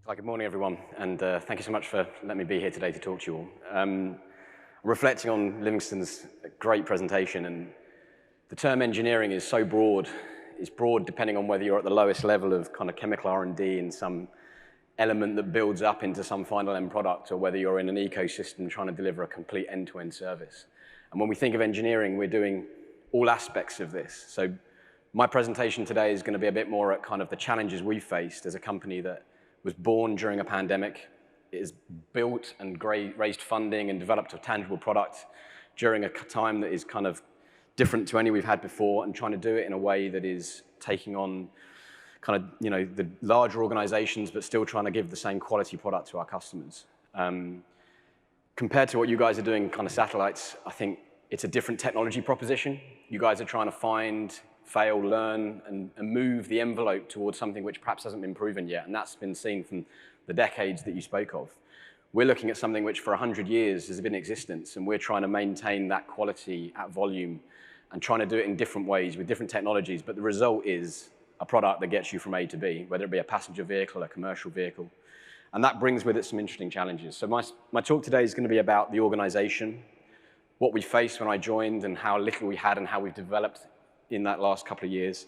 Hi, good morning, everyone, and thank you so much for letting me be here today to talk to you all. I'm reflecting on Livingston's great presentation, and the term engineering is so broad. It's broad depending on whether you're at the lowest level of kind of chemical R&D in some element that builds up into some final end product, or whether you're in an ecosystem trying to deliver a complete end-to-end service. And when we think of engineering, we're doing all aspects of this. So my presentation today is going to be a bit more at kind of the challenges we faced as a company that was born during a pandemic, is built and raised funding and developed a tangible product during a time that is kind of different to any we've had before, and trying to do it in a way that is taking on kind of, the larger organizations, but still trying to give the same quality product to our customers. Compared to what you guys are doing, kind of satellites, I think it's a different technology proposition. You guys are trying to find, fail, learn, and move the envelope towards something which perhaps hasn't been proven yet, and that's been seen from the decades that you spoke of. We're looking at something which for 100 years has been in existence, and we're trying to maintain that quality at volume and trying to do it in different ways with different technologies, but the result is a product that gets you from A to B, whether it be a passenger vehicle, a commercial vehicle, and that brings with it some interesting challenges. So my talk today is going to be about the organization, what we faced when I joined and how little we had and how we've developed in that last couple of years,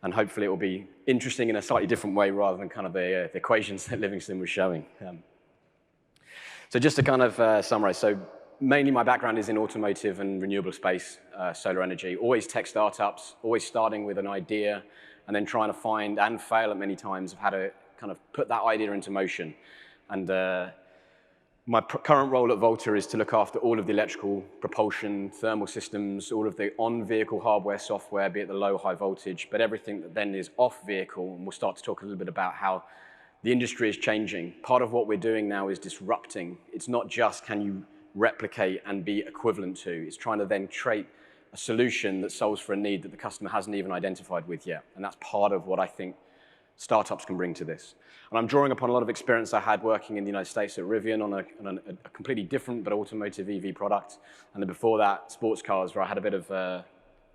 and hopefully it will be interesting in a slightly different way rather than kind of the equations that Livingston was showing. So just to kind of summarize, so mainly my background is in automotive and renewable space, solar energy, always tech startups, always starting with an idea and then trying to find and fail at many times of how to kind of put that idea into motion. And my current role at Volta is to look after all of the electrical, propulsion, thermal systems, all of the on-vehicle hardware, software, be it the low, high voltage, but everything that then is off-vehicle, and we'll start to talk a little bit about how the industry is changing. Part of what we're doing now is disrupting. It's not just can you replicate and be equivalent to, it's trying to then create a solution that solves for a need that the customer hasn't even identified with yet, and that's part of what I think startups can bring to this. And I'm drawing upon a lot of experience I had working in the United States at Rivian on a completely different but automotive EV product. And then before that, sports cars, where I had a bit of a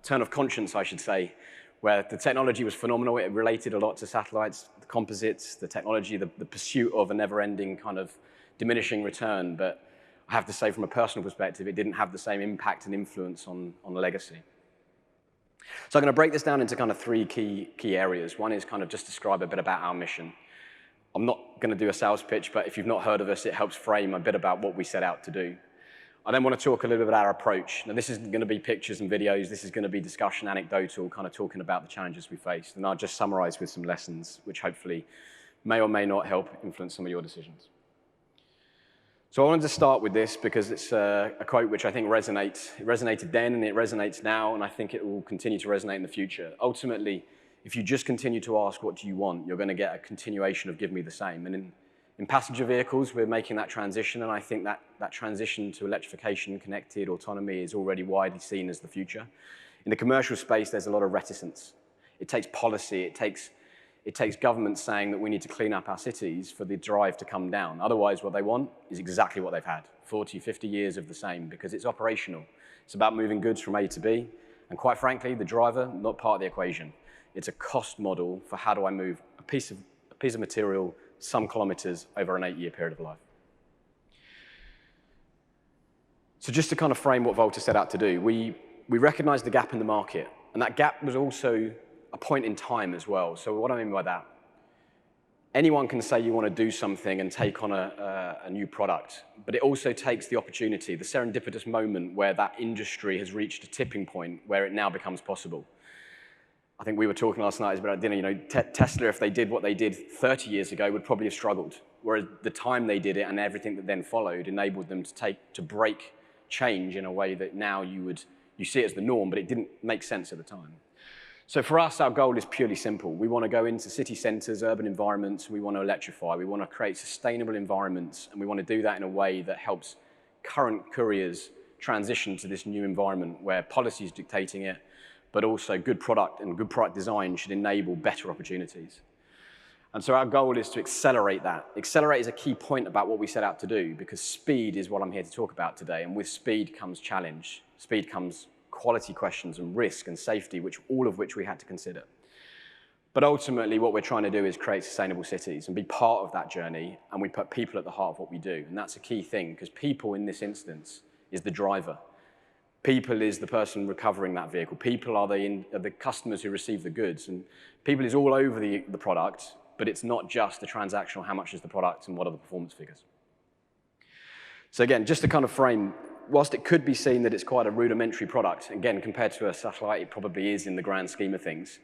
turn of conscience, I should say, where the technology was phenomenal. It related a lot to satellites, the composites, the technology, the pursuit of a never-ending kind of diminishing return. But I have to say, from a personal perspective, it didn't have the same impact and influence on the legacy. So I'm going to break this down into kind of three key areas. One is kind of just describe a bit about our mission. I'm not going to do a sales pitch, but if you've not heard of us, it helps frame a bit about what we set out to do. I then want to talk a little bit about our approach. Now, this isn't going to be pictures and videos. This is going to be discussion, anecdotal, kind of talking about the challenges we faced. And I'll just summarize with some lessons, which hopefully may or may not help influence some of your decisions. So I wanted to start with this because it's a quote which I think resonates. It resonated then and it resonates now, and I think it will continue to resonate in the future. Ultimately, if you just continue to ask what do you want, you're going to get a continuation of give me the same. And in passenger vehicles, we're making that transition, and I think that transition to electrification, connected, autonomy is already widely seen as the future. In the commercial space, there's a lot of reticence. It takes policy, it takes governments saying that we need to clean up our cities for the drive to come down. Otherwise, what they want is exactly what they've had, 40, 50 years of the same, because it's operational. It's about moving goods from A to B, and quite frankly, the driver, not part of the equation. It's a cost model for how do I move a piece of material some kilometers over an 8-year period of life. So just to kind of frame what Volta set out to do, we recognized the gap in the market, and that gap was also a point in time as well. So what do I mean by that? Anyone can say you want to do something and take on a new product, but it also takes the opportunity, the serendipitous moment where that industry has reached a tipping point where it now becomes possible. I think we were talking last night about dinner, Tesla, if they did what they did 30 years ago, would probably have struggled, whereas the time they did it and everything that then followed enabled them to break change in a way that now you see it as the norm, but it didn't make sense at the time. So for us, our goal is purely simple. We want to go into city centers, urban environments, we want to electrify, we want to create sustainable environments, and we want to do that in a way that helps current couriers transition to this new environment where policy is dictating it, but also good product and good product design should enable better opportunities. And so our goal is to accelerate that. Accelerate is a key point about what we set out to do, because speed is what I'm here to talk about today, and with speed comes challenge. Speed comes quality questions and risk and safety, all of which we had to consider. But ultimately, what we're trying to do is create sustainable cities and be part of that journey, and we put people at the heart of what we do. And that's a key thing, because people in this instance is the driver. People is the person recovering that vehicle. People are the customers who receive the goods. And people is all over the product, but it's not just the transactional, how much is the product and what are the performance figures. So again, just to kind of frame, whilst it could be seen that it's quite a rudimentary product, again, compared to a satellite, it probably is in the grand scheme of things.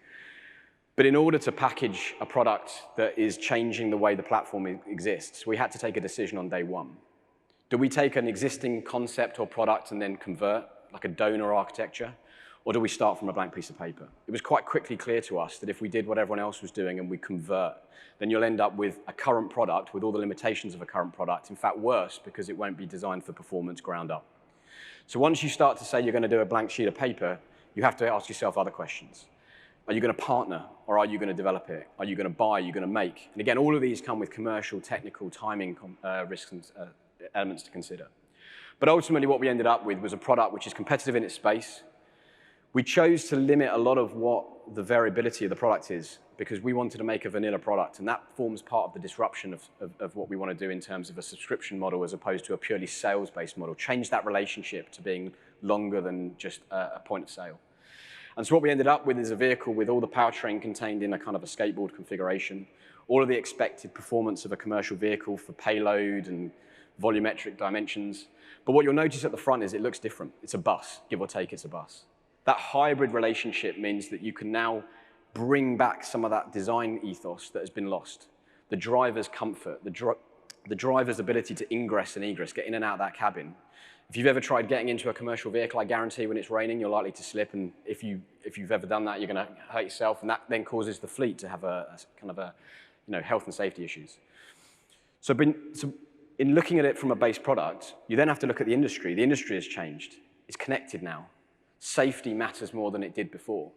But in order to package a product that is changing the way the platform exists, we had to take a decision on day one. Do we take an existing concept or product and then convert, like a donor architecture, or do we start from a blank piece of paper? It was quite quickly clear to us that if we did what everyone else was doing and we convert, then you'll end up with a current product with all the limitations of a current product. In fact, worse, because it won't be designed for performance ground up. So once you start to say you're going to do a blank sheet of paper, you have to ask yourself other questions. Are you going to partner, or are you going to develop it? Are you going to buy? Are you going to make? And again, all of these come with commercial, technical, timing risks and elements to consider. But ultimately, what we ended up with was a product which is competitive in its space. We chose to limit a lot of what the variability of the product is, because we wanted to make a vanilla product, and that forms part of the disruption of what we want to do in terms of a subscription model as opposed to a purely sales-based model. Change that relationship to being longer than just a point of sale. And so what we ended up with is a vehicle with all the powertrain contained in a kind of a skateboard configuration, all of the expected performance of a commercial vehicle for payload and volumetric dimensions. But what you'll notice at the front is it looks different. It's a bus, give or take, it's a bus. That hybrid relationship means that you can now bring back some of that design ethos that has been lost. The driver's comfort, the driver's ability to ingress and egress, get in and out of that cabin. If you've ever tried getting into a commercial vehicle, I guarantee when it's raining, you're likely to slip, and if you've ever done that, you're going to hurt yourself, and that then causes the fleet to have a kind of health and safety issues. So in looking at it from a base product, you then have to look at the industry. The industry has changed. It's connected now. Safety matters more than it did before.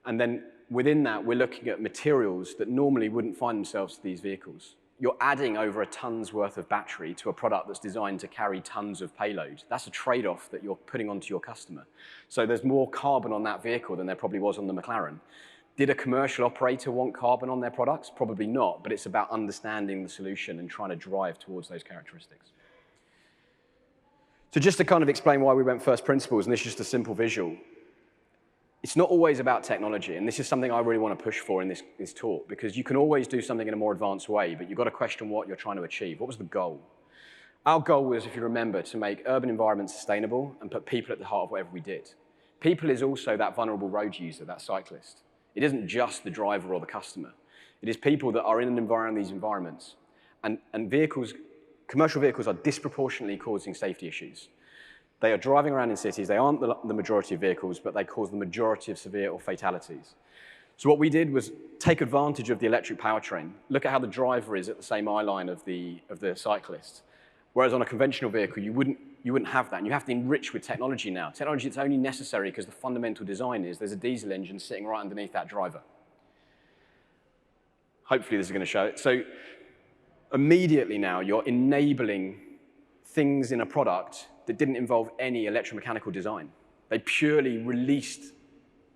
And then within that, we're looking at materials that normally wouldn't find themselves to these vehicles. You're adding over a ton's worth of battery to a product that's designed to carry tons of payload. That's a trade-off that you're putting onto your customer. So there's more carbon on that vehicle than there probably was on the McLaren. Did a commercial operator want carbon on their products? Probably not, but it's about understanding the solution and trying to drive towards those characteristics. So just to kind of explain why we went first principles, and this is just a simple visual, it's not always about technology, and this is something I really want to push for in this talk, because you can always do something in a more advanced way, but you've got to question what you're trying to achieve. What was the goal? Our goal was, if you remember, to make urban environments sustainable and put people at the heart of whatever we did. People is also that vulnerable road user, that cyclist. It isn't just the driver or the customer. It is people that are in these environments. And commercial vehicles are disproportionately causing safety issues. They are driving around in cities. They aren't the majority of vehicles, but they cause the majority of severe or fatalities. So what we did was take advantage of the electric powertrain. Look at how the driver is at the same eye line of the cyclist. Whereas on a conventional vehicle, you wouldn't have that. And you have to enrich with technology now. Technology that's only necessary because the fundamental design is there's a diesel engine sitting right underneath that driver. Hopefully this is going to show it. So immediately now, you're enabling things in a product that didn't involve any electromechanical design. They purely released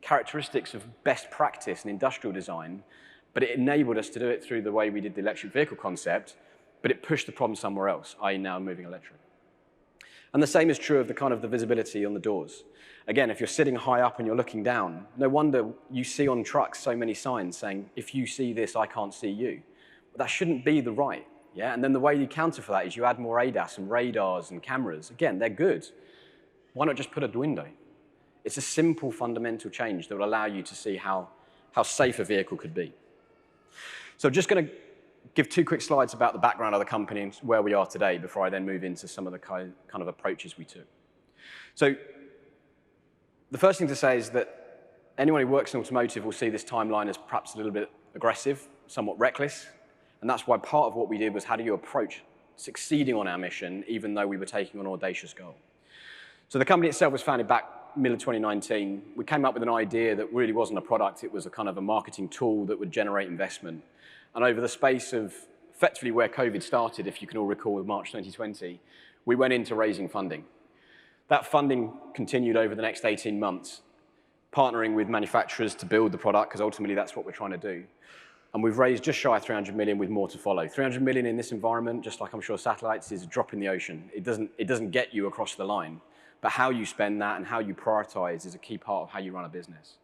characteristics of best practice and industrial design, but it enabled us to do it through the way we did the electric vehicle concept, but it pushed the problem somewhere else, i.e. now moving electric. And the same is true of the visibility on the doors. Again, if you're sitting high up and you're looking down, no wonder you see on trucks so many signs saying, if you see this, I can't see you. But that shouldn't be the right. Yeah? And then the way you counter for that is you add more ADAS and radars and cameras. Again, they're good. Why not just put a window? It's a simple fundamental change that will allow you to see how safe a vehicle could be. So I'm just going to give 2 quick slides about the background of the company and where we are today before I then move into some of the kind of approaches we took. So the first thing to say is that anyone who works in automotive will see this timeline as perhaps a little bit aggressive, somewhat reckless. And that's why part of what we did was how do you approach succeeding on our mission, even though we were taking on an audacious goal. So the company itself was founded back middle of 2019. We came up with an idea that really wasn't a product. It was a kind of a marketing tool that would generate investment. And over the space of effectively where COVID started, if you can all recall, March 2020, we went into raising funding. That funding continued over the next 18 months. partnering with manufacturers to build the product, because ultimately that's what we're trying to do. And we've raised just shy of 300 million with more to follow. 300 million in this environment, just like I'm sure satellites, is a drop in the ocean. It doesn't get you across the line. But how you spend that and how you prioritize is a key part of how you run a business.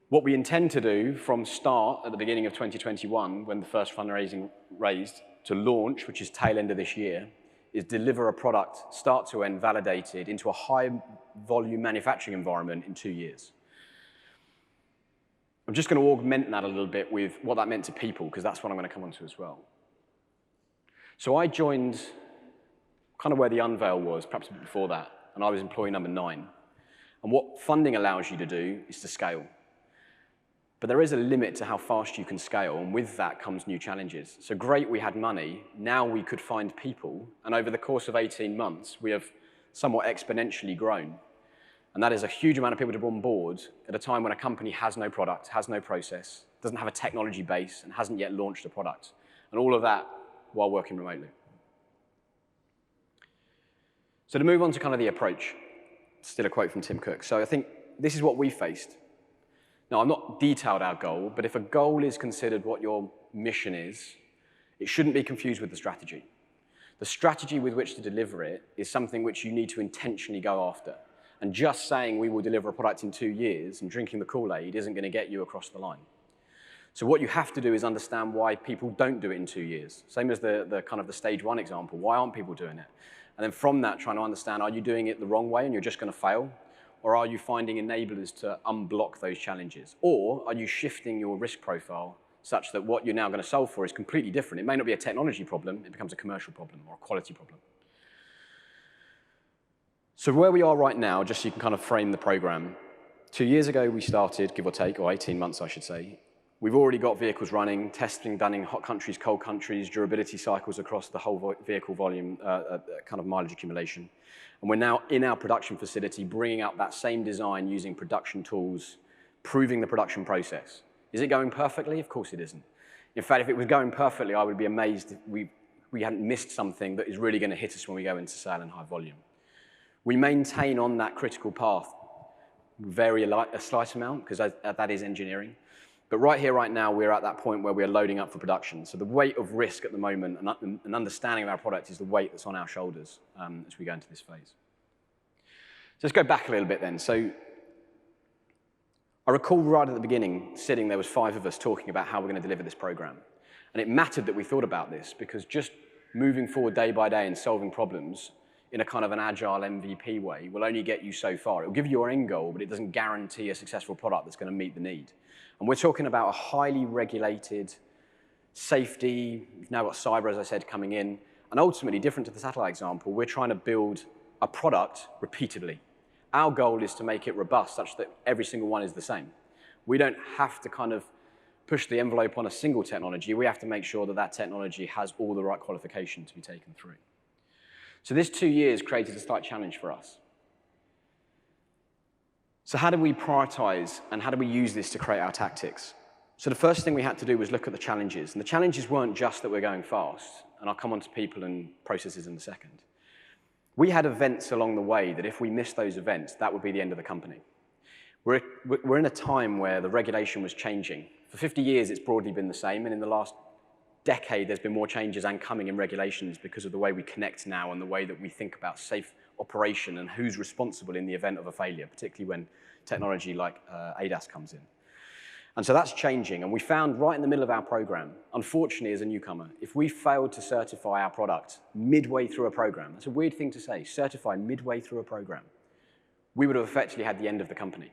What we intend to do from start at the beginning of 2021, when the first fundraising raised, to launch, which is tail end of this year, is deliver a product start to end validated into a high volume manufacturing environment in 2 years. I'm just going to augment that a little bit with what that meant to people, because that's what I'm going to come onto as well. So I joined kind of where the unveil was, perhaps before that, and I was employee number 9. And what funding allows you to do is to scale. But there is a limit to how fast you can scale, and with that comes new challenges. So great, we had money. Now we could find people, and over the course of 18 months, we have somewhat exponentially grown. And that is a huge amount of people to bring on board at a time when a company has no product, has no process, doesn't have a technology base, and hasn't yet launched a product. And all of that while working remotely. So to move on to kind of the approach, still a quote from Tim Cook. So I think this is what we faced. Now, I've not detailed our goal, but if a goal is considered what your mission is, it shouldn't be confused with the strategy. The strategy with which to deliver it is something which you need to intentionally go after. And just saying we will deliver a product in 2 years and drinking the Kool-Aid isn't going to get you across the line. So what you have to do is understand why people don't do it in 2 years. Same as the kind of the stage 1 example. Why aren't people doing it? And then from that, trying to understand, are you doing it the wrong way and you're just going to fail? Or are you finding enablers to unblock those challenges? Or are you shifting your risk profile such that what you're now going to solve for is completely different? It may not be a technology problem, it becomes a commercial problem or a quality problem. So where we are right now, just so you can kind of frame the program, 2 years ago we started, give or take, or 18 months I should say. We've already got vehicles running, testing done in hot countries, cold countries, durability cycles across the whole vehicle volume, kind of mileage accumulation. And we're now in our production facility bringing up that same design using production tools, proving the production process. Is it going perfectly? Of course it isn't. In fact, if it was going perfectly, I would be amazed if we hadn't missed something that is really going to hit us when we go into sale and high volume. We maintain on that critical path, vary a slight amount, because that is engineering. But right here, right now, we're at that point where we're loading up for production. So the weight of risk at the moment and understanding of our product is the weight that's on our shoulders as we go into this phase. So let's go back a little bit then. So I recall right at the beginning, sitting there was 5 of us talking about how we're going to deliver this program. And it mattered that we thought about this, because just moving forward day by day and solving problems in a kind of an agile MVP way will only get you so far. It will give you your end goal, but it doesn't guarantee a successful product that's going to meet the need. And we're talking about a highly regulated safety. We've now got cyber, as I said, coming in. And ultimately, different to the satellite example, we're trying to build a product repeatedly. Our goal is to make it robust such that every single one is the same. We don't have to kind of push the envelope on a single technology. We have to make sure that that technology has all the right qualification to be taken through. So this 2 years created a slight challenge for us. So how do we prioritize and how do we use this to create our tactics? So the first thing we had to do was look at the challenges. And the challenges weren't just that we're going fast, and I'll come on to people and processes in a second. We had events along the way that if we missed those events, that would be the end of the company. We're in a time where the regulation was changing. For 50 years, it's broadly been the same, and in the last decade, there's been more changes and coming in regulations because of the way we connect now and the way that we think about safe operation and who's responsible in the event of a failure, particularly when technology like ADAS comes in. And so that's changing, and we found right in the middle of our program, unfortunately as a newcomer, if we failed to certify our product midway through a program, that's a weird thing to say, certify midway through a program, we would have effectively had the end of the company.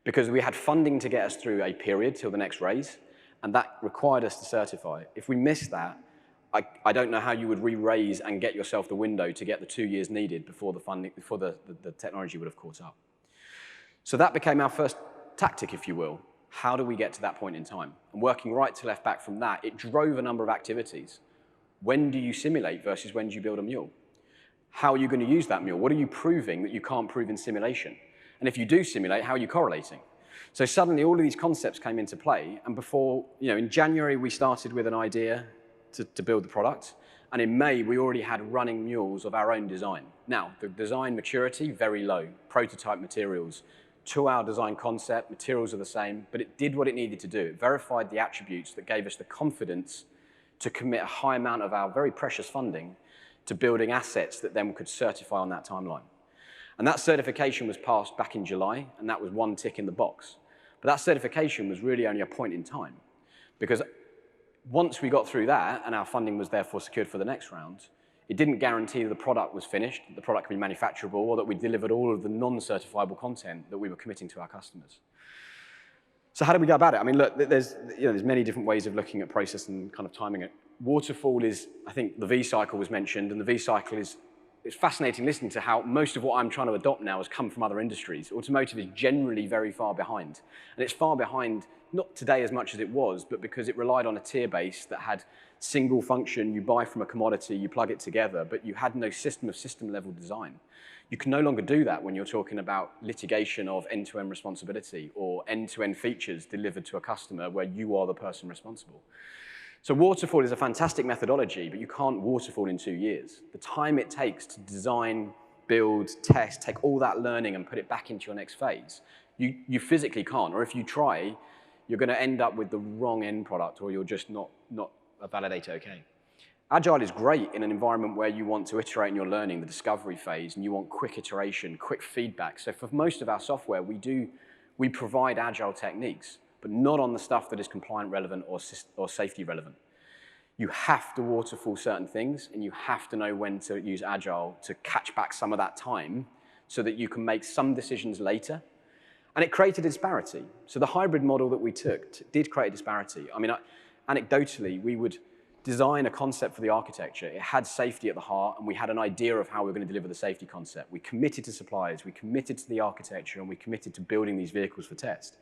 Because we had funding to get us through a period till the next raise, and that required us to certify. If we missed that, I don't know how you would re-raise and get yourself the window to get the 2 years needed before the funding, before the technology would have caught up. So that became our first tactic, if you will. How do we get to that point in time? And working right to left back from that, it drove a number of activities. When do you simulate versus when do you build a mule? How are you going to use that mule? What are you proving that you can't prove in simulation? And if you do simulate, how are you correlating? So suddenly all of these concepts came into play, and before, in January we started with an idea to build the product, and in May we already had running mules of our own design. Now, the design maturity, very low, prototype materials, to our design concept, materials are the same, but it did what it needed to do. It verified the attributes that gave us the confidence to commit a high amount of our very precious funding to building assets that then could certify on that timeline. And that certification was passed back in July, and that was one tick in the box. But that certification was really only a point in time, because once we got through that and our funding was therefore secured for the next round, it didn't guarantee that the product was finished, that the product could be manufacturable, or that we delivered all of the non-certifiable content that we were committing to our customers. So how do we go about it? I mean, look, there's many different ways of looking at process and kind of timing it. Waterfall is, I think the V-cycle was mentioned, and the V-cycle is, it's fascinating listening to how most of what I'm trying to adopt now has come from other industries. Automotive is generally very far behind. And it's far behind, not today as much as it was, but because it relied on a tier base that had single function, you buy from a commodity, you plug it together, but you had no system of system level design. You can no longer do that when you're talking about litigation of end-to-end responsibility or end-to-end features delivered to a customer where you are the person responsible. So waterfall is a fantastic methodology, but you can't waterfall in 2 years. The time it takes to design, build, test, take all that learning and put it back into your next phase, you physically can't. Or if you try, you're going to end up with the wrong end product, or you're just not a validator okay. Agile is great in an environment where you want to iterate and you're learning, the discovery phase, and you want quick iteration, quick feedback. So for most of our software, we provide Agile techniques, but not on the stuff that is compliant relevant or safety relevant. You have to waterfall certain things, and you have to know when to use Agile to catch back some of that time so that you can make some decisions later. And it created a disparity. So the hybrid model that we took did create a disparity. I mean, anecdotally, we would design a concept for the architecture. It had safety at the heart, and we had an idea of how we were going to deliver the safety concept. We committed to suppliers, we committed to the architecture, and we committed to building these vehicles for test.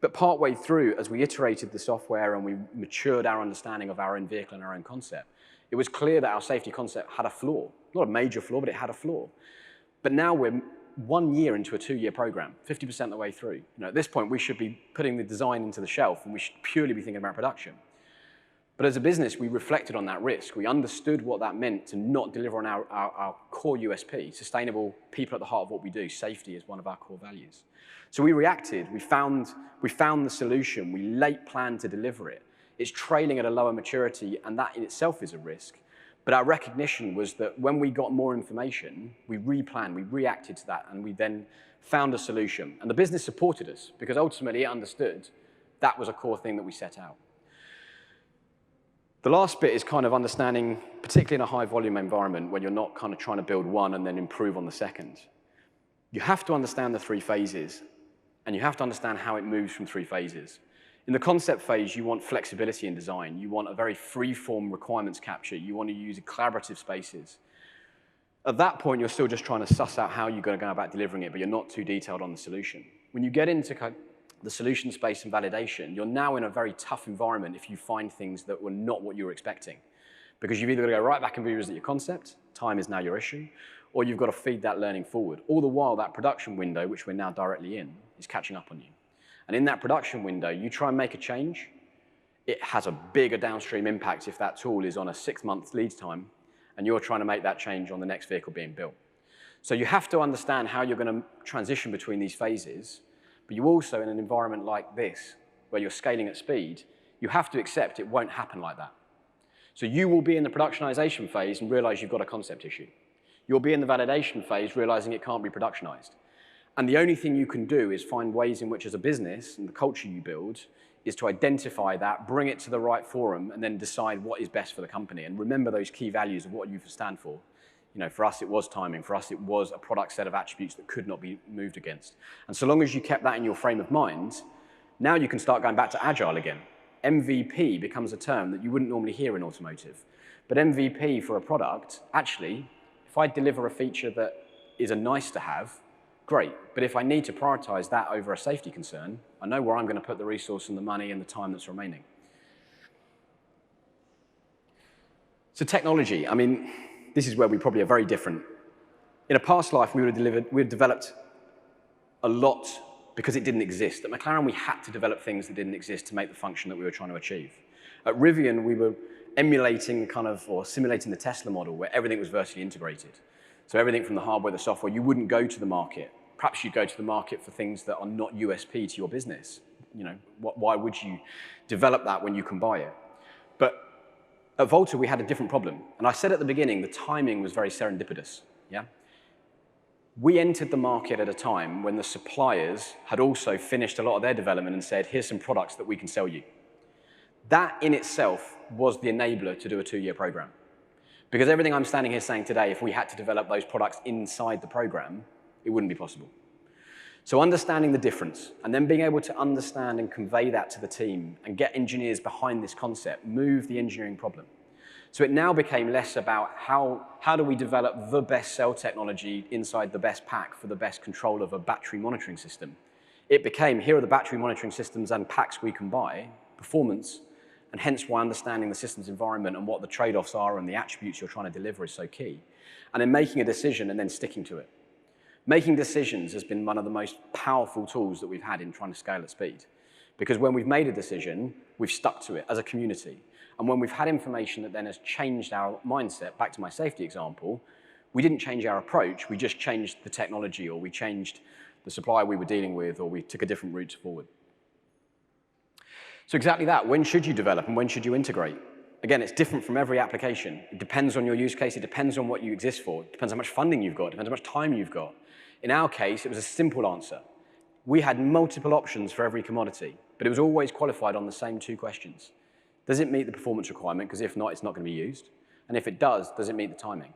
But partway through, as we iterated the software and we matured our understanding of our own vehicle and our own concept, it was clear that our safety concept had a flaw. Not a major flaw, but it had a flaw. But now we're 1 year into a 2-year program, 50% of the way through. At this point, we should be putting the design into the shelf, and we should purely be thinking about production. But as a business, we reflected on that risk. We understood what that meant to not deliver on our core USP, sustainable people at the heart of what we do. Safety is one of our core values. So we reacted. We found the solution. We late planned to deliver it. It's trailing at a lower maturity, and that in itself is a risk. But our recognition was that when we got more information, we replanned, we reacted to that, and we then found a solution. And the business supported us, because ultimately it understood that was a core thing that we set out. The last bit is kind of understanding, particularly in a high volume environment, when you're not kind of trying to build one and then improve on the second. You have to understand the 3 phases, and you have to understand how it moves from 3 phases. In the concept phase, you want flexibility in design. You want a very free-form requirements capture. You want to use collaborative spaces. At that point, you're still just trying to suss out how you're going to go about delivering it, but you're not too detailed on the solution. When you get into the solution space and validation, you're now in a very tough environment if you find things that were not what you were expecting. Because you've either got to go right back and revisit your concept, time is now your issue, or you've got to feed that learning forward. All the while, that production window, which we're now directly in, is catching up on you. And in that production window, you try and make a change, it has a bigger downstream impact if that tool is on a 6-month lead time, and you're trying to make that change on the next vehicle being built. So you have to understand how you're going to transition between these phases, but you also, in an environment like this, where you're scaling at speed, you have to accept it won't happen like that. So you will be in the productionization phase and realize you've got a concept issue. You'll be in the validation phase realizing it can't be productionized. And the only thing you can do is find ways in which, as a business, and the culture you build, is to identify that, bring it to the right forum, and then decide what is best for the company. And remember those key values of what you stand for. For us, it was timing. For us, it was a product set of attributes that could not be moved against. And so long as you kept that in your frame of mind, now you can start going back to Agile again. MVP becomes a term that you wouldn't normally hear in automotive. But MVP for a product, actually, if I deliver a feature that is a nice to have, great. But if I need to prioritize that over a safety concern, I know where I'm going to put the resource and the money and the time that's remaining. So technology, I mean, this is where we probably are very different. In a past life, we would have developed a lot because it didn't exist. At McLaren, we had to develop things that didn't exist to make the function that we were trying to achieve. At Rivian, we were emulating or simulating the Tesla model where everything was vertically integrated. So everything from the hardware, the software, you wouldn't go to the market. Perhaps you go to the market for things that are not USP to your business. Why would you develop that when you can buy it? But at Volta, we had a different problem. And I said at the beginning, the timing was very serendipitous. Yeah? We entered the market at a time when the suppliers had also finished a lot of their development and said, here's some products that we can sell you. That in itself was the enabler to do a 2-year program. Because everything I'm standing here saying today, if we had to develop those products inside the program, it wouldn't be possible. So understanding the difference, and then being able to understand and convey that to the team and get engineers behind this concept, move the engineering problem. So it now became less about how do we develop the best cell technology inside the best pack for the best control of a battery monitoring system. It became, here are the battery monitoring systems and packs we can buy, performance, and hence why understanding the system's environment and what the trade-offs are and the attributes you're trying to deliver is so key. And then making a decision and then sticking to it. Making decisions has been one of the most powerful tools that we've had in trying to scale at speed. Because when we've made a decision, we've stuck to it as a community. And when we've had information that then has changed our mindset, back to my safety example, we didn't change our approach, we just changed the technology, or we changed the supplier we were dealing with, or we took a different route forward. So exactly that, when should you develop and when should you integrate? Again, it's different from every application. It depends on your use case, it depends on what you exist for, it depends how much funding you've got, it depends how much time you've got. In our case, it was a simple answer. We had multiple options for every commodity, but it was always qualified on the same 2 questions. Does it meet the performance requirement? Because if not, it's not going to be used. And if it does it meet the timing?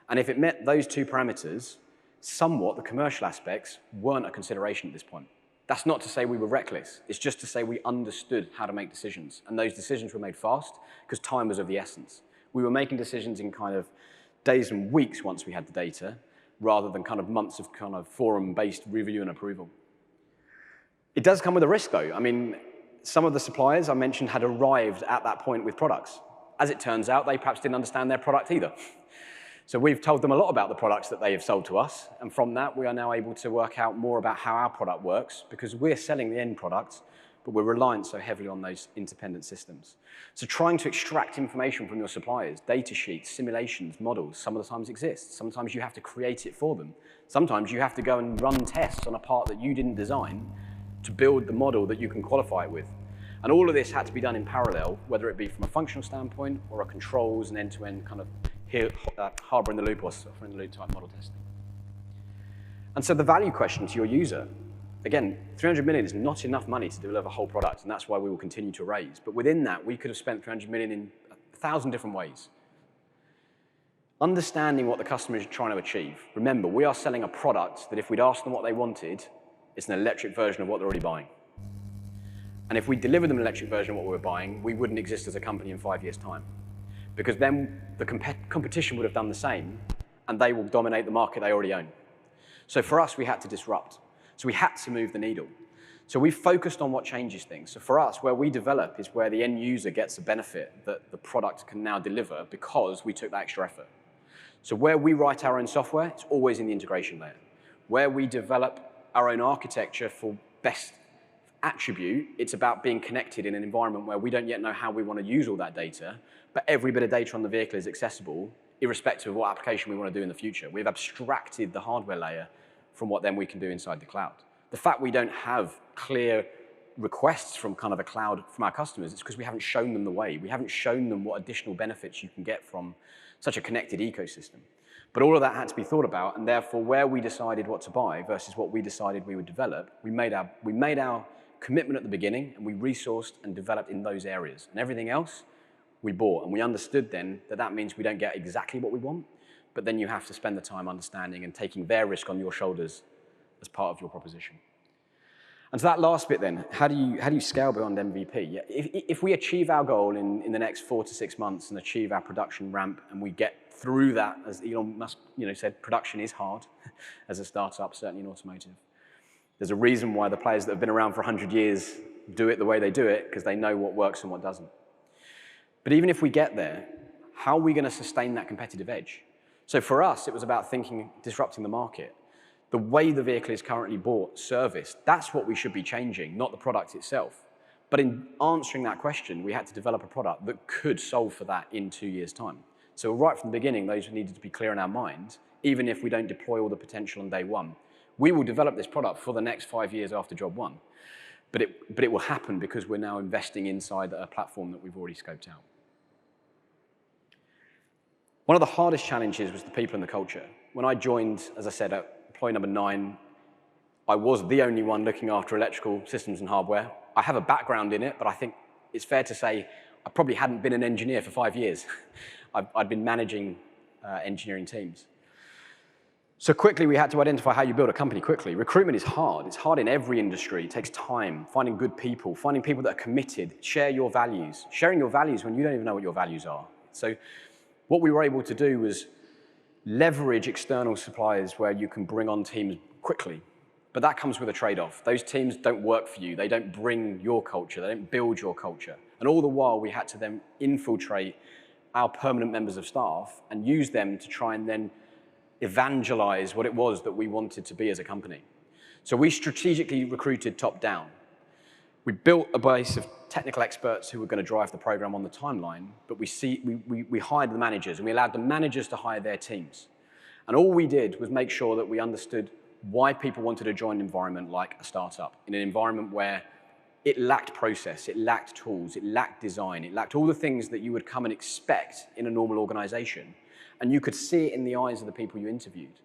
And if it met those 2 parameters, somewhat the commercial aspects weren't a consideration at this point. That's not to say we were reckless. It's just to say we understood how to make decisions. And those decisions were made fast because time was of the essence. We were making decisions in kind of days and weeks once we had the data, rather than kind of months of kind of forum-based review and approval. It does come with a risk, though. I mean, some of the suppliers I mentioned had arrived at that point with products. As it turns out, they perhaps didn't understand their product either. So we've told them a lot about the products that they have sold to us, and from that, we are now able to work out more about how our product works, because we're selling the end product, but we're reliant so heavily on those independent systems. So trying to extract information from your suppliers, data sheets, simulations, models, some of the times exist. Sometimes you have to create it for them. Sometimes you have to go and run tests on a part that you didn't design to build the model that you can qualify it with. And all of this had to be done in parallel, whether it be from a functional standpoint or a controls and end-to-end kind of harbor in the loop or software in the loop type model testing. And so the value question to your user, again, 300 million is not enough money to deliver a whole product, and that's why we will continue to raise. But within that, we could have spent 300 million in 1,000 different ways. Understanding what the customer is trying to achieve. Remember, we are selling a product that if we'd asked them what they wanted, it's an electric version of what they're already buying. And if we delivered them an electric version of what we were buying, we wouldn't exist as a company in 5 years' time. Because then the competition would have done the same, and they will dominate the market they already own. So for us, we had to disrupt. So we had to move the needle. So we focused on what changes things. So for us, where we develop is where the end user gets the benefit that the product can now deliver because we took that extra effort. So where we write our own software, it's always in the integration layer. Where we develop our own architecture for best attribute, it's about being connected in an environment where we don't yet know how we want to use all that data, but every bit of data on the vehicle is accessible, irrespective of what application we want to do in the future. We've abstracted the hardware layer from what then we can do inside the cloud. The fact we don't have clear requests from kind of a cloud from our customers, it's because we haven't shown them the way. We haven't shown them what additional benefits you can get from such a connected ecosystem. But all of that had to be thought about, and therefore where we decided what to buy versus what we decided we would develop, we made our commitment at the beginning, and we resourced and developed in those areas. And everything else we bought, and we understood then that that means we don't get exactly what we want, but then you have to spend the time understanding and taking their risk on your shoulders as part of your proposition. And so that last bit then, how do you scale beyond MVP? Yeah, if we achieve our goal in the next 4 to 6 months and achieve our production ramp, and we get through that, as Elon Musk said, production is hard as a startup, certainly in automotive. There's a reason why the players that have been around for 100 years do it the way they do it, because they know what works and what doesn't. But even if we get there, how are we going to sustain that competitive edge? So for us, it was about disrupting the market. The way the vehicle is currently bought, serviced, that's what we should be changing, not the product itself. But in answering that question, we had to develop a product that could solve for that in 2 years' time. So right from the beginning, those needed to be clear in our minds, even if we don't deploy all the potential on day one. We will develop this product for the next 5 years after job one. But it will happen because we're now investing inside a platform that we've already scoped out. One of the hardest challenges was the people and the culture. When I joined, as I said, at employee number 9, I was the only one looking after electrical systems and hardware. I have a background in it, but I think it's fair to say I probably hadn't been an engineer for 5 years. I'd been managing engineering teams. So quickly, we had to identify how you build a company quickly. Recruitment is hard. It's hard in every industry. It takes time, finding good people, finding people that are committed, share your values, sharing your values when you don't even know what your values are. So what we were able to do was leverage external suppliers where you can bring on teams quickly. But that comes with a trade-off. Those teams don't work for you. They don't bring your culture. They don't build your culture. And all the while, we had to then infiltrate our permanent members of staff and use them to try and then evangelize what it was that we wanted to be as a company. So we strategically recruited top down. We built a base of technical experts who were going to drive the program on the timeline, but we hired the managers, and we allowed the managers to hire their teams. And all we did was make sure that we understood why people wanted to join an environment like a startup, in an environment where it lacked process, it lacked tools, it lacked design, it lacked all the things that you would come and expect in a normal organization. And you could see it in the eyes of the people you interviewed.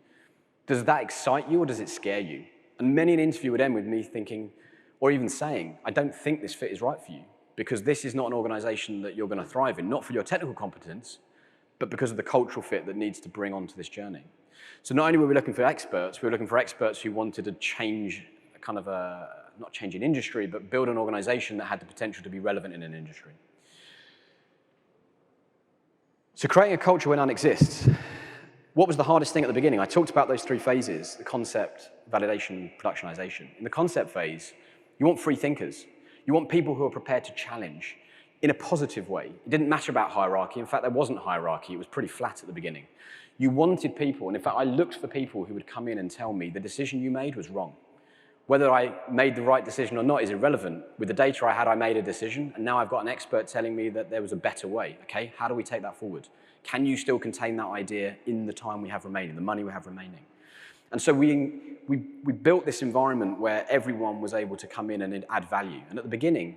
Does that excite you or does it scare you? And many an interview would end with me thinking, or even saying, I don't think this fit is right for you, because this is not an organization that you're going to thrive in, not for your technical competence, but because of the cultural fit that needs to bring onto this journey. So not only were we looking for experts, we were looking for experts who wanted to change kind of not change an industry, but build an organization that had the potential to be relevant in an industry. So creating a culture where none exists. What was the hardest thing at the beginning? I talked about those 3 phases, the concept, validation, productionization. In the concept phase, you want free thinkers. You want people who are prepared to challenge in a positive way. It didn't matter about hierarchy. In fact, there wasn't hierarchy. It was pretty flat at the beginning. You wanted people, and in fact, I looked for people who would come in and tell me the decision you made was wrong. Whether I made the right decision or not is irrelevant. With the data I had, I made a decision, and now I've got an expert telling me that there was a better way. Okay, how do we take that forward? Can you still contain that idea in the time we have remaining, the money we have remaining? And so we built this environment where everyone was able to come in and add value. And at the beginning,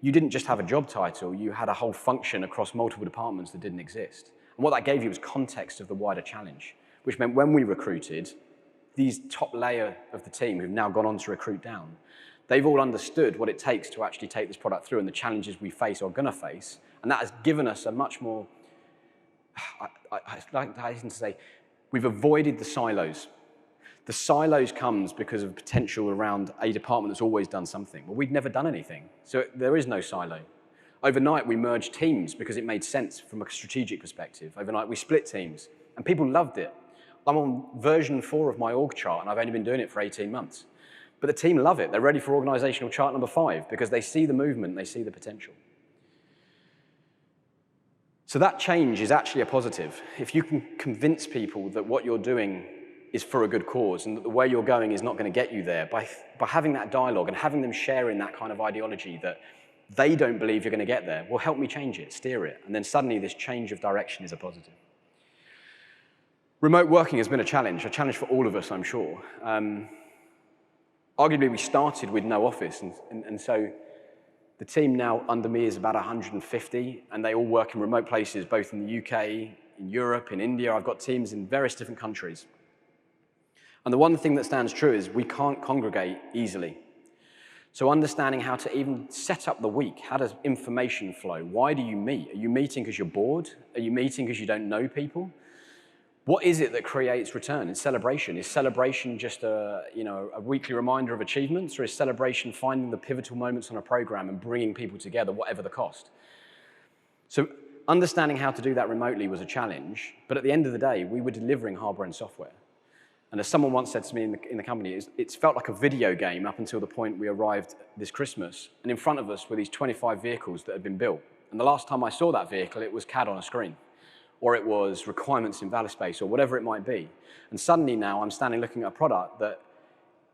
you didn't just have a job title, you had a whole function across multiple departments that didn't exist. And what that gave you was context of the wider challenge, which meant when we recruited, these top layer of the team who've now gone on to recruit down, they've all understood what it takes to actually take this product through and the challenges we face or are going to face. And that has given us a much more, I like to say, we've avoided the silos. The silos comes because of potential around a department that's always done something. Well, we'd never done anything, so there is no silo. Overnight, we merged teams because it made sense from a strategic perspective. Overnight, we split teams, and people loved it. I'm on version 4 of my org chart, and I've only been doing it for 18 months. But the team love it. They're ready for organizational chart number 5 because they see the movement, they see the potential. So that change is actually a positive. If you can convince people that what you're doing is for a good cause and that the way you're going is not going to get you there, by having that dialogue and having them share in that kind of ideology that they don't believe you're going to get there, well, help me change it, steer it. And then suddenly this change of direction is a positive. Remote working has been a challenge for all of us, I'm sure. Arguably, we started with no office, and so the team now under me is about 150, and they all work in remote places, both in the UK, in Europe, in India. I've got teams in various different countries. And the one thing that stands true is we can't congregate easily. So understanding how to even set up the week, how does information flow? Why do you meet? Are you meeting because you're bored? Are you meeting because you don't know people? What is it that creates return? It's celebration. Is celebration just a weekly reminder of achievements, or is celebration finding the pivotal moments on a program and bringing people together, whatever the cost? So understanding how to do that remotely was a challenge, but at the end of the day, we were delivering hardware and software. And as someone once said to me in the company, it's felt like a video game up until the point we arrived this Christmas, and in front of us were these 25 vehicles that had been built. And the last time I saw that vehicle, it was CAD on a screen, or it was requirements in ValiSpace, or whatever it might be. And suddenly now I'm standing looking at a product that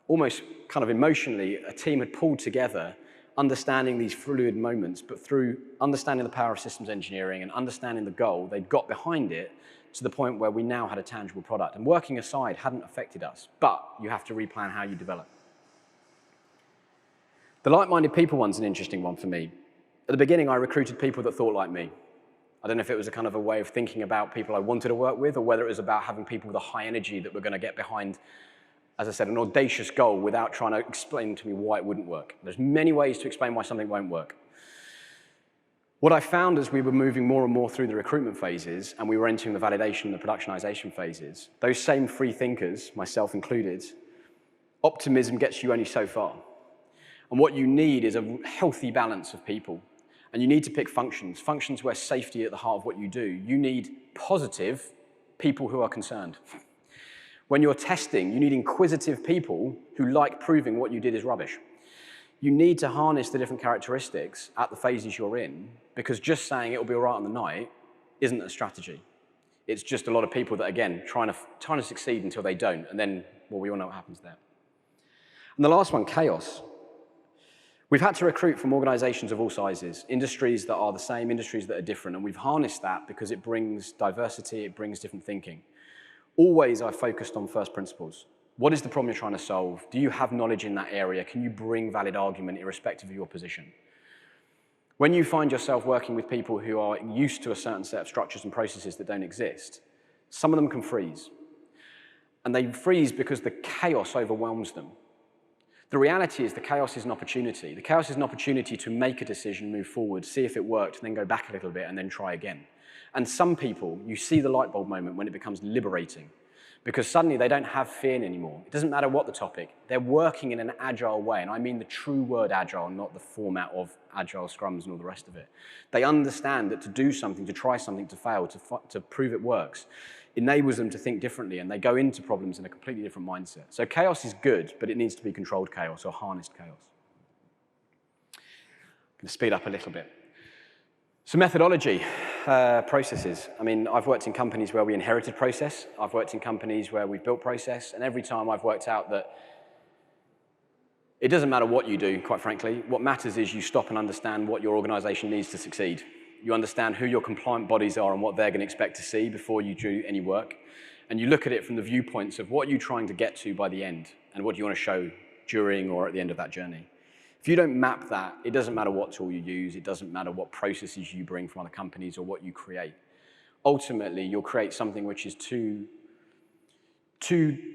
almost kind of emotionally a team had pulled together, understanding these fluid moments, but through understanding the power of systems engineering and understanding the goal, they'd got behind it to the point where we now had a tangible product. And working aside hadn't affected us, but you have to replan how you develop. The like-minded people one's an interesting one for me. At the beginning, I recruited people that thought like me. I don't know if it was a kind of a way of thinking about people I wanted to work with, or whether it was about having people with a high energy that were going to get behind, as I said, an audacious goal without trying to explain to me why it wouldn't work. There's many ways to explain why something won't work. What I found as we were moving more and more through the recruitment phases, and we were entering the validation and the productionization phases, those same free thinkers, myself included, optimism gets you only so far. And what you need is a healthy balance of people. And you need to pick functions where safety is at the heart of what you do. You need positive people who are concerned. When you're testing, you need inquisitive people who like proving what you did is rubbish. You need to harness the different characteristics at the phases you're in, because just saying it'll be all right on the night isn't a strategy. It's just a lot of people that, again, trying to succeed until they don't, and then, well, we all know what happens there. And the last one, chaos. We've had to recruit from organizations of all sizes, industries that are the same, industries that are different, and we've harnessed that because it brings diversity, it brings different thinking. Always I've focused on first principles. What is the problem you're trying to solve? Do you have knowledge in that area? Can you bring valid argument irrespective of your position? When you find yourself working with people who are used to a certain set of structures and processes that don't exist, some of them can freeze. And they freeze because the chaos overwhelms them. The reality is the chaos is an opportunity. The chaos is an opportunity to make a decision, move forward, see if it worked, and then go back a little bit and then try again. And some people, you see the light bulb moment when it becomes liberating, because suddenly they don't have fear anymore. It doesn't matter what the topic. They're working in an agile way, and I mean the true word agile, not the format of agile scrums and all the rest of it. They understand that to do something, to try something, to fail, to prove it works, enables them to think differently, and they go into problems in a completely different mindset. So chaos is good, but it needs to be controlled chaos or harnessed chaos. I'm going to speed up a little bit. So methodology, processes. I mean, I've worked in companies where we inherited process. I've worked in companies where we've built process, and every time I've worked out that it doesn't matter what you do, quite frankly. What matters is you stop and understand what your organization needs to succeed. You understand who your compliant bodies are and what they're going to expect to see before you do any work. And you look at it from the viewpoints of what you're trying to get to by the end and what you want to show during or at the end of that journey. If you don't map that, it doesn't matter what tool you use, it doesn't matter what processes you bring from other companies or what you create. Ultimately, you'll create something which is too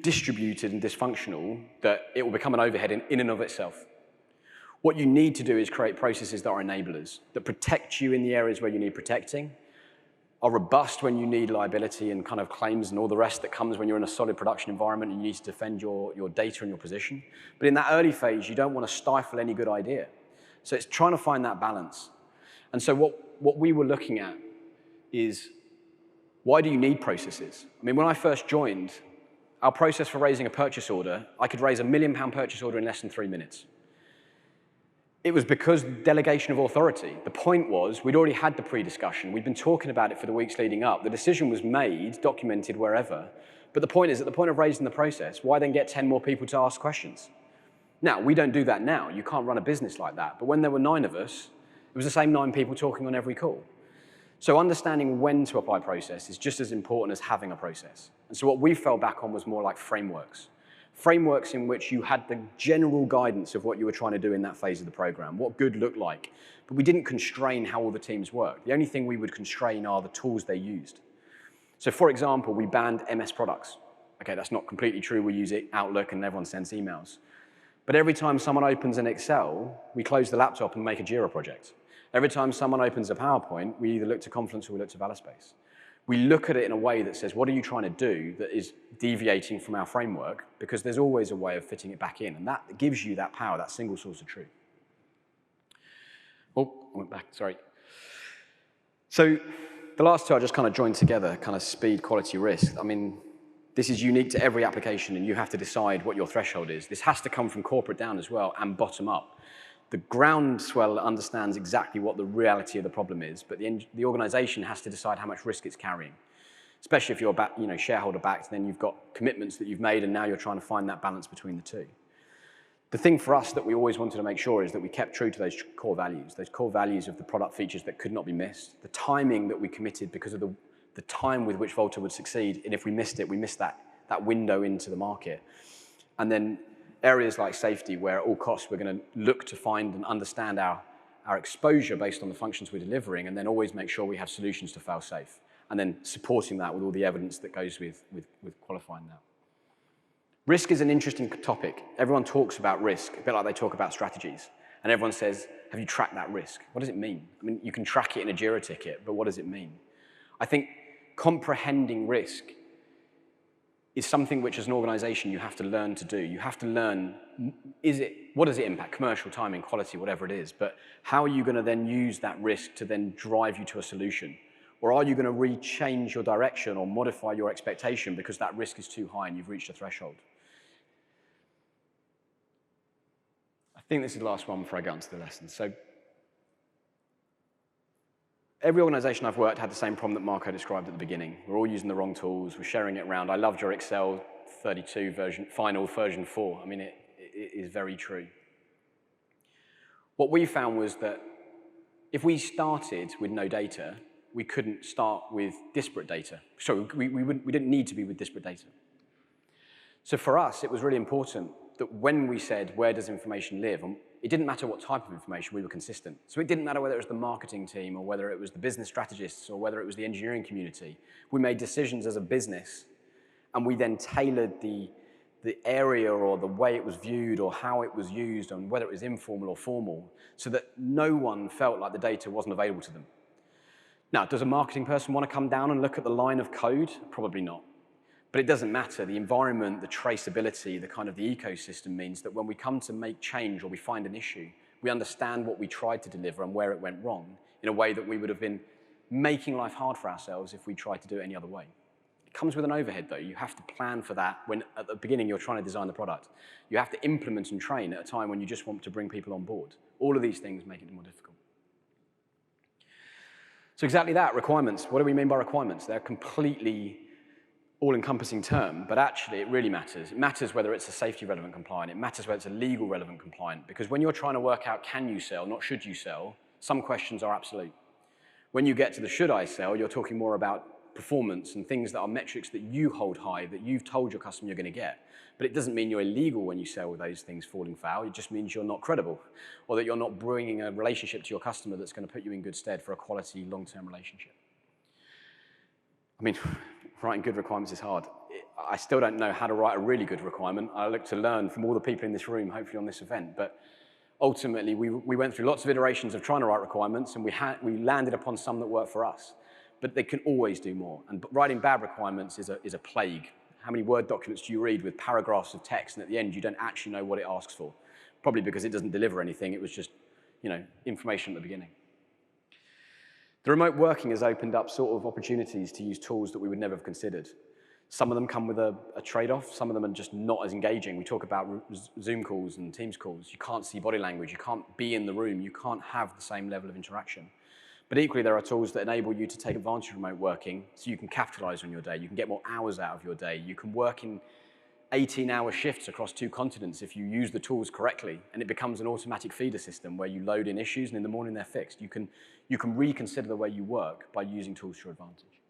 distributed and dysfunctional that it will become an overhead in and of itself. What you need to do is create processes that are enablers, that protect you in the areas where you need protecting, are robust when you need liability and kind of claims and all the rest that comes when you're in a solid production environment and you need to defend your data and your position. But in that early phase, you don't want to stifle any good idea. So it's trying to find that balance. And so what we were looking at is, why do you need processes? I mean, when I first joined, our process for raising a purchase order, I could raise a £1 million purchase order in less than 3 minutes. It was because delegation of authority. The point was, we'd already had the pre-discussion. We'd been talking about it for the weeks leading up. The decision was made, documented wherever. But the point is, at the point of raising the process, why then get 10 more people to ask questions? Now, we don't do that now. You can't run a business like that. But when there were 9 of us, it was the same 9 people talking on every call. So understanding when to apply process is just as important as having a process. And so what we fell back on was more like frameworks. Frameworks in which you had the general guidance of what you were trying to do in that phase of the program, what good looked like. But we didn't constrain how all the teams worked. The only thing we would constrain are the tools they used. So for example, we banned MS products. Okay, that's not completely true. We use Outlook and everyone sends emails. But every time someone opens an Excel, we close the laptop and make a Jira project. Every time someone opens a PowerPoint, we either look to Confluence or we look to Valaspace. We look at it in a way that says, what are you trying to do that is deviating from our framework? Because there's always a way of fitting it back in, and that gives you that power, that single source of truth. Oh, I went back, sorry. So the last 2 I just kind of joined together, kind of speed, quality, risk. I mean, this is unique to every application, and you have to decide what your threshold is. This has to come from corporate down as well and bottom up. The groundswell understands exactly what the reality of the problem is, but the organization has to decide how much risk it's carrying. Especially if you're shareholder backed, then you've got commitments that you've made, and now you're trying to find that balance between the two. The thing for us that we always wanted to make sure is that we kept true to those core values of the product features that could not be missed, the timing that we committed because of the time with which Volta would succeed, and if we missed it, we missed that window into the market. And then areas like safety, where at all costs we're going to look to find and understand our exposure based on the functions we're delivering, and then always make sure we have solutions to fail safe, and then supporting that with all the evidence that goes with qualifying that. Risk is an interesting topic. Everyone talks about risk, a bit like they talk about strategies. And everyone says, have you tracked that risk? What does it mean? I mean, you can track it in a JIRA ticket, but what does it mean? I think comprehending risk is something which as an organization you have to learn to do. You have to learn, what does it impact? Commercial, timing, quality, whatever it is. But how are you going to then use that risk to then drive you to a solution? Or are you going to rechange your direction or modify your expectation because that risk is too high and you've reached a threshold? I think this is the last one before I get onto the lesson. So every organization I've worked had the same problem that Marco described at the beginning. We're all using the wrong tools. We're sharing it around. I loved your Excel 32 version, final version 4. I mean, it is very true. What we found was that if we started with no data, we couldn't start with disparate data. So we didn't need to be with disparate data. So for us, it was really important that when we said, where does information live? And it didn't matter what type of information, we were consistent. So it didn't matter whether it was the marketing team or whether it was the business strategists or whether it was the engineering community. We made decisions as a business, and we then tailored the area or the way it was viewed or how it was used and whether it was informal or formal, so that no one felt like the data wasn't available to them. Now, does a marketing person want to come down and look at the line of code? Probably not. But it doesn't matter. The environment, the traceability, the kind of the ecosystem means that when we come to make change or we find an issue, we understand what we tried to deliver and where it went wrong in a way that we would have been making life hard for ourselves if we tried to do it any other way. It comes with an overhead, though. You have to plan for that when at the beginning you're trying to design the product. You have to implement and train at a time when you just want to bring people on board. All of these things make it more difficult. So exactly that, requirements. What do we mean by requirements? They're completely all-encompassing term, but actually it really matters. It matters whether it's a safety relevant compliant, it matters whether it's a legal relevant compliant, because when you're trying to work out can you sell, not should you sell, some questions are absolute. When you get to the should I sell, you're talking more about performance and things that are metrics that you hold high, that you've told your customer you're going to get. But it doesn't mean you're illegal when you sell with those things falling foul, it just means you're not credible, or that you're not bringing a relationship to your customer that's going to put you in good stead for a quality long-term relationship. I mean, writing good requirements is hard. I still don't know how to write a really good requirement. I look to learn from all the people in this room, hopefully on this event. But ultimately, we went through lots of iterations of trying to write requirements, and we landed upon some that worked for us. But they can always do more. And writing bad requirements is a plague. How many Word documents do you read with paragraphs of text, and at the end you don't actually know what it asks for? Probably because it doesn't deliver anything. It was just, information at the beginning. The remote working has opened up sort of opportunities to use tools that we would never have considered. Some of them come with a trade-off. Some of them are just not as engaging. We talk about Zoom calls and Teams calls. You can't see body language. You can't be in the room. You can't have the same level of interaction. But equally, there are tools that enable you to take advantage of remote working so you can capitalize on your day. You can get more hours out of your day. You can work in 18-hour shifts across 2 continents if you use the tools correctly, and it becomes an automatic feeder system where you load in issues and in the morning they're fixed. You can reconsider the way you work by using tools to your advantage.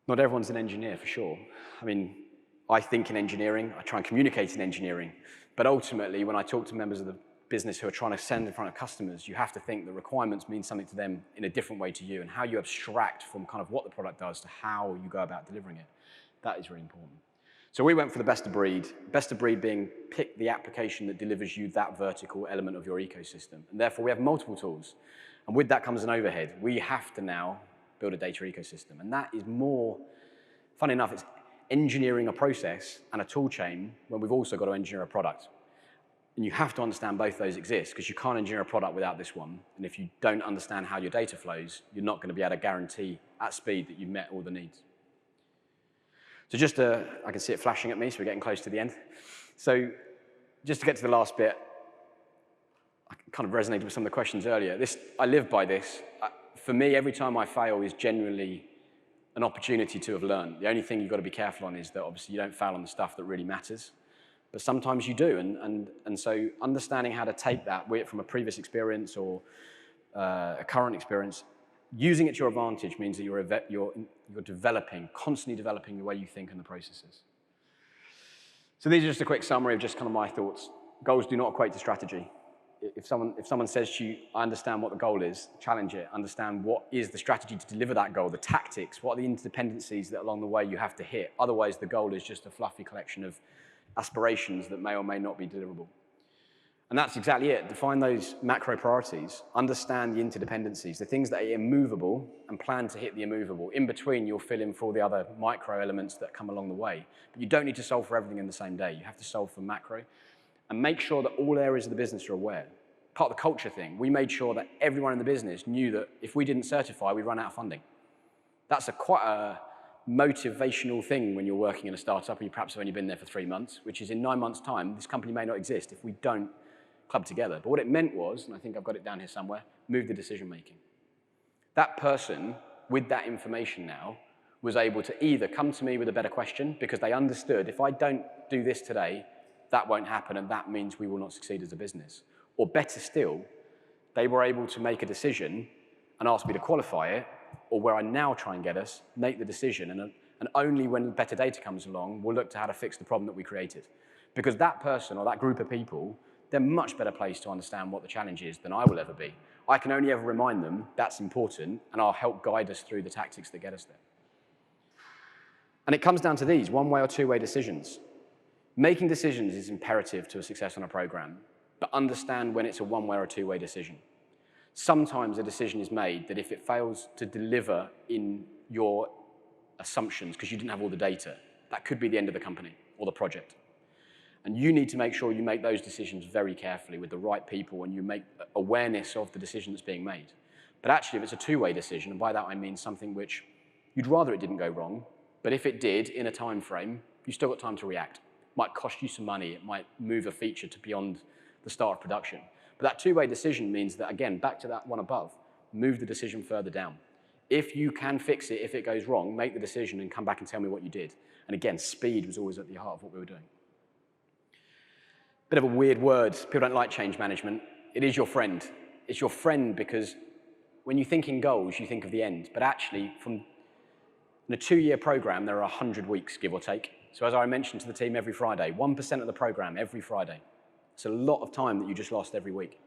Not everyone's an engineer, for sure. I mean, I think in engineering, I try and communicate in engineering, but ultimately when I talk to members of the business who are trying to send in front of customers, you have to think that requirements mean something to them in a different way to you, and how you abstract from kind of what the product does to how you go about delivering it. That is really important. So we went for the best of breed being pick the application that delivers you that vertical element of your ecosystem. And therefore we have multiple tools. And with that comes an overhead. We have to now build a data ecosystem. And that is more, funny enough, it's engineering a process and a tool chain when we've also got to engineer a product. And you have to understand both those exist, because you can't engineer a product without this one. And if you don't understand how your data flows, you're not going to be able to guarantee at speed that you've met all the needs. So just I can see it flashing at me, so we're getting close to the end. So just to get to the last bit, I kind of resonated with some of the questions earlier. I live by this. For me, every time I fail is genuinely an opportunity to have learned. The only thing you've got to be careful on is that obviously you don't fail on the stuff that really matters. But sometimes you do, and so understanding how to take that, be it from a previous experience or a current experience, Using it to your advantage means that you're developing, constantly developing the way you think and the processes. So these are just a quick summary of just kind of my thoughts. Goals do not equate to strategy. If someone says to you, I understand what the goal is, challenge it, understand what is the strategy to deliver that goal, the tactics, what are the interdependencies that along the way you have to hit. Otherwise, the goal is just a fluffy collection of aspirations that may or may not be deliverable. And that's exactly it. Define those macro priorities, understand the interdependencies, the things that are immovable, and plan to hit the immovable. In between, you'll fill in for all the other micro elements that come along the way. But you don't need to solve for everything in the same day. You have to solve for macro. And make sure that all areas of the business are aware. Part of the culture thing, we made sure that everyone in the business knew that if we didn't certify, we'd run out of funding. That's quite a motivational thing when you're working in a startup and you perhaps have only been there for 3 months, which is in 9 months' time, this company may not exist if we don't club together. But what it meant was, and I think I've got it down here somewhere, move the decision making. That person, with that information now, was able to either come to me with a better question because they understood if I don't do this today, that won't happen, and that means we will not succeed as a business. Or better still, they were able to make a decision and ask me to qualify it, or where I now try and get us, make the decision, and only when better data comes along, we'll look to how to fix the problem that we created. Because that person or that group of people, they're much better placed to understand what the challenge is than I will ever be. I can only ever remind them that's important, and I'll help guide us through the tactics that get us there. And it comes down to these, one-way or two-way decisions. Making decisions is imperative to a success on a program, but understand when it's a one-way or a two-way decision. Sometimes a decision is made that if it fails to deliver in your assumptions because you didn't have all the data, that could be the end of the company or the project. And you need to make sure you make those decisions very carefully with the right people and you make awareness of the decision that's being made. But actually, if it's a two-way decision, and by that I mean something which you'd rather it didn't go wrong, but if it did in a time frame, you've still got time to react. It might cost you some money, it might move a feature to beyond the start of production. But that two-way decision means that, again, back to that one above, move the decision further down. If you can fix it, if it goes wrong, make the decision and come back and tell me what you did. And again, speed was always at the heart of what we were doing. Bit of a weird word. People don't like change management. It is your friend. It's your friend because when you think in goals, you think of the end. But actually, in a 2-year program, there are 100 weeks, give or take. So as I mentioned to the team every Friday, 1% of the program every Friday. It's a lot of time that you just lost every week.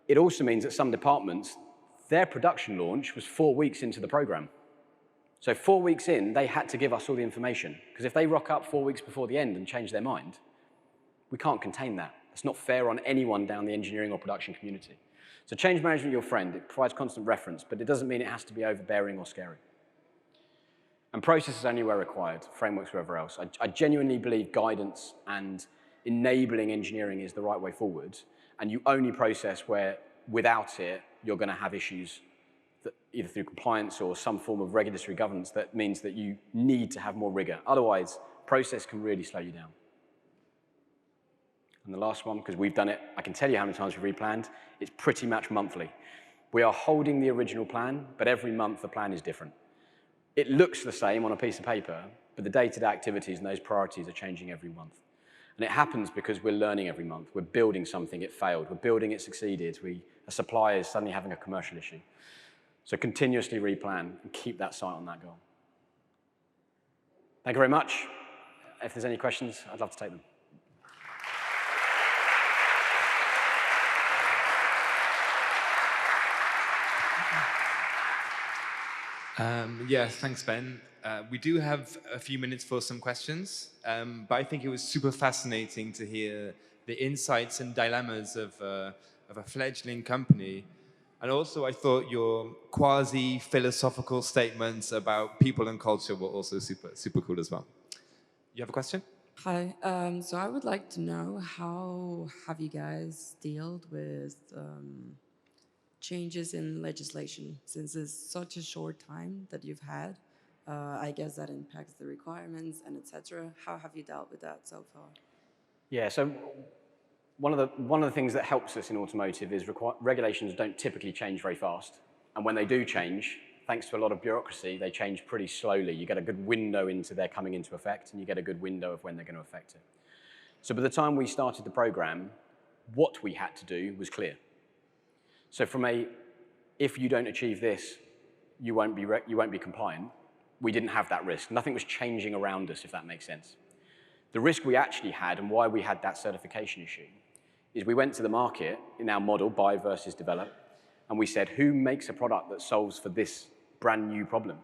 It also means that some departments, their production launch was 4 weeks into the program. So 4 weeks in, they had to give us all the information. Because if they rock up 4 weeks before the end and change their mind, we can't contain that. It's not fair on anyone down the engineering or production community. So change management, your friend. It provides constant reference, but it doesn't mean it has to be overbearing or scary. And processes only where required, frameworks wherever else. I genuinely believe guidance and enabling engineering is the right way forward, and you only process where, without it, you're going to have issues that either through compliance or some form of regulatory governance that means that you need to have more rigor. Otherwise, process can really slow you down. And the last one, because we've done it, I can tell you how many times we've replanned, it's pretty much monthly. We are holding the original plan, but every month the plan is different. It looks the same on a piece of paper, but the day-to-day activities and those priorities are changing every month. And it happens because we're learning every month. We're building something, it failed. We're building, it succeeded. A supplier is suddenly having a commercial issue. So continuously replan and keep that sight on that goal. Thank you very much. If there's any questions, I'd love to take them. Yes, thanks, Ben. We do have a few minutes for some questions, but I think it was super fascinating to hear the insights and dilemmas of a fledgling company. And also, I thought your quasi-philosophical statements about people and culture were also super cool as well. You have a question? Hi. So I would like to know, how have you guys dealt with changes in legislation, since it's such a short time that you've had? I guess that impacts the requirements and etc. How have you dealt with that so far? Yeah, so one of the things that helps us in automotive is regulations don't typically change very fast. And when they do change, thanks to a lot of bureaucracy, they change pretty slowly. You get a good window into their coming into effect, and you get a good window of when they're going to affect it. So by the time we started the program, what we had to do was clear. So from a if you don't achieve this, you won't be compliant. We didn't have that risk. Nothing was changing around us, if that makes sense. The risk we actually had, and why we had that certification issue, is we went to the market in our model, buy versus develop, and we said, who makes a product that solves for this brand new problem?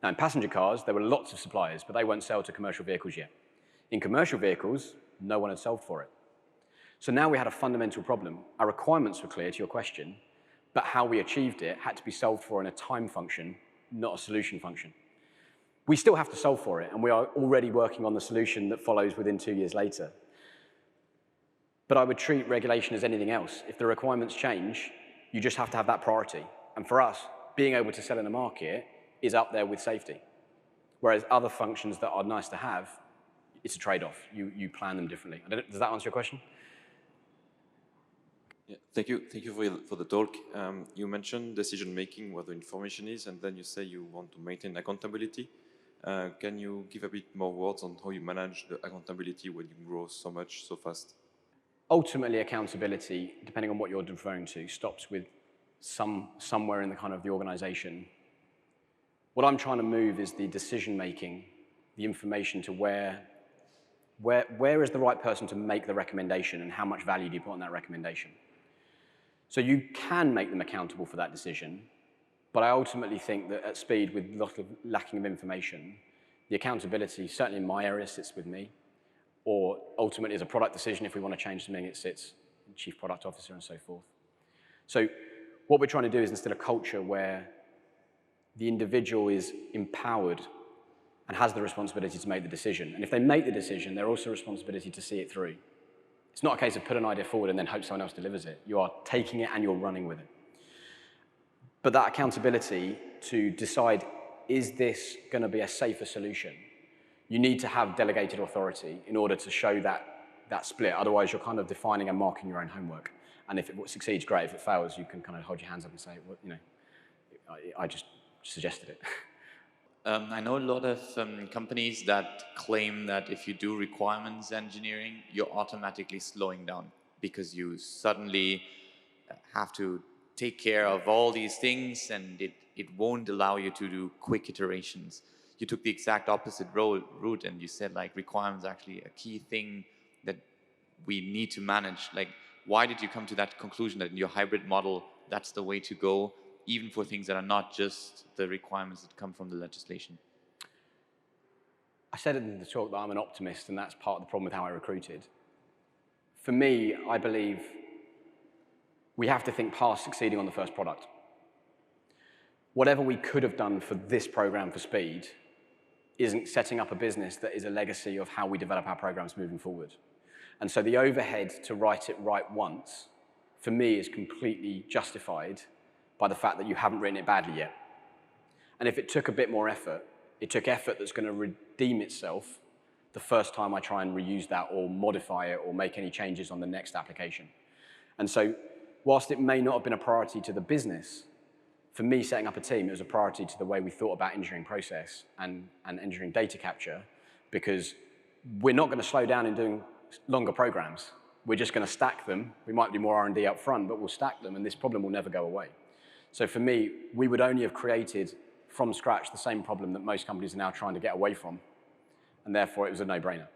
Now, in passenger cars, there were lots of suppliers, but they won't sell to commercial vehicles yet. In commercial vehicles, no one had solved for it. So now we had a fundamental problem. Our requirements were clear, to your question, but how we achieved it had to be solved for in a time function, not a solution function. We still have to solve for it, and we are already working on the solution that follows within 2 years later. But I would treat regulation as anything else. If the requirements change, you just have to have that priority. And for us, being able to sell in the market is up there with safety. Whereas other functions that are nice to have, it's a trade-off. You plan them differently. Does that answer your question? Yeah, thank you for the talk. You mentioned decision-making, where the information is, and then you say you want to maintain accountability. Can you give a bit more words on how you manage the accountability when you grow so much, so fast? Ultimately, accountability, depending on what you're referring to, stops with somewhere in the kind of the organization. What I'm trying to move is the decision-making, the information to where is the right person to make the recommendation and how much value do you put on that recommendation. So you can make them accountable for that decision, but I ultimately think that at speed, with lots of lacking of information, the accountability, certainly in my area, sits with me, or ultimately as a product decision, if we want to change something, it sits with the chief product officer and so forth. So what we're trying to do is instill a culture where the individual is empowered and has the responsibility to make the decision. And if they make the decision, they're also responsibility to see it through. It's not a case of put an idea forward and then hope someone else delivers it. You are taking it and you're running with it. But that accountability to decide, is this going to be a safer solution? You need to have delegated authority in order to show that split. Otherwise, you're kind of defining and marking your own homework. And if it succeeds, great. If it fails, you can kind of hold your hands up and say, well, you know, I just suggested it. I know a lot of companies that claim that if you do requirements engineering, you're automatically slowing down because you suddenly have to take care of all these things, and it won't allow you to do quick iterations. You took the exact opposite route, and you said like requirements are actually a key thing that we need to manage. Like, why did you come to that conclusion that in your hybrid model, that's the way to go, even for things that are not just the requirements that come from the legislation? I said in the talk that I'm an optimist, and that's part of the problem with how I recruited. For me, I believe we have to think past succeeding on the first product. Whatever we could have done for this program for speed isn't setting up a business that is a legacy of how we develop our programs moving forward. And so the overhead to write it right once, for me, is completely justified by the fact that you haven't written it badly yet. And if it took a bit more effort, it took effort that's going to redeem itself the first time I try and reuse that or modify it or make any changes on the next application. And so whilst it may not have been a priority to the business, for me, setting up a team, it was a priority to the way we thought about engineering process and engineering data capture, because we're not going to slow down in doing longer programs. We're just going to stack them. We might do more R&D up front, but we'll stack them, and this problem will never go away. So for me, we would only have created from scratch the same problem that most companies are now trying to get away from, and therefore it was a no-brainer.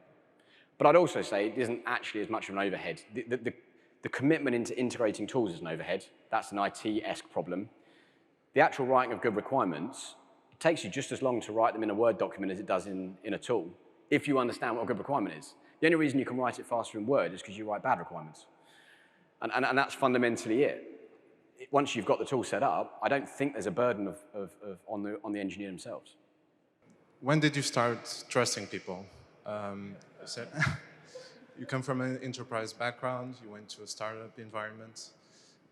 But I'd also say it isn't actually as much of an overhead. The commitment into integrating tools is an overhead. That's an IT-esque problem. The actual writing of good requirements, it takes you just as long to write them in a Word document as it does in a tool, if you understand what a good requirement is. The only reason you can write it faster in Word is because you write bad requirements. And that's fundamentally it. Once you've got the tool set up, I don't think there's a burden on the engineer themselves. When did you start trusting people? You come from an enterprise background, you went to a startup environment.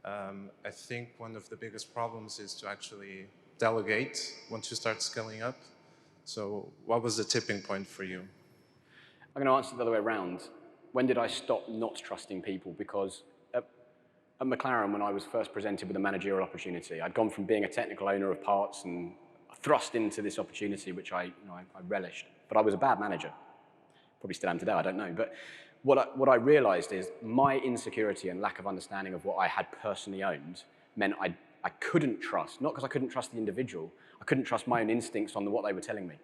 I think one of the biggest problems is to actually delegate once you start scaling up. So what was the tipping point for you? I'm going to answer it the other way around. When did I stop not trusting people? Because at McLaren, when I was first presented with a managerial opportunity, I'd gone from being a technical owner of parts and thrust into this opportunity, which I relished. But I was a bad manager. Probably still am today, I don't know. But what I realized is my insecurity and lack of understanding of what I had personally owned meant I couldn't trust, not because I couldn't trust the individual, I couldn't trust my own instincts on what they were telling me.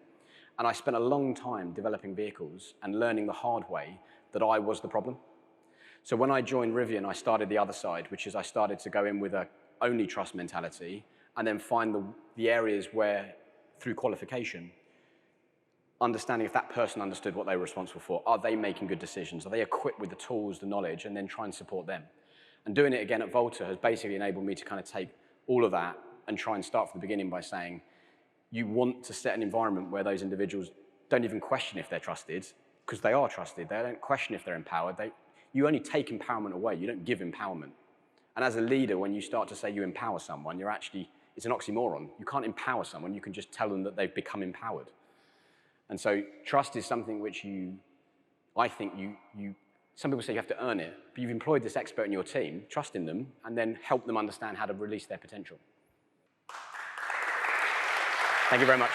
And I spent a long time developing vehicles and learning the hard way that I was the problem. So when I joined Rivian, I started the other side, which is I started to go in with a only trust mentality and then find the areas where, through qualification, understanding if that person understood what they were responsible for. Are they making good decisions? Are they equipped with the tools, the knowledge, and then try and support them? And doing it again at Volta has basically enabled me to kind of take all of that and try and start from the beginning by saying, you want to set an environment where those individuals don't even question if they're trusted, because they are trusted. They don't question if they're empowered. You only take empowerment away. You don't give empowerment. And as a leader, when you start to say you empower someone, it's an oxymoron. You can't empower someone. You can just tell them that they've become empowered. And so trust is something which I think some people say you have to earn it, but you've employed this expert in your team, trust in them, and then help them understand how to release their potential. Thank you very much.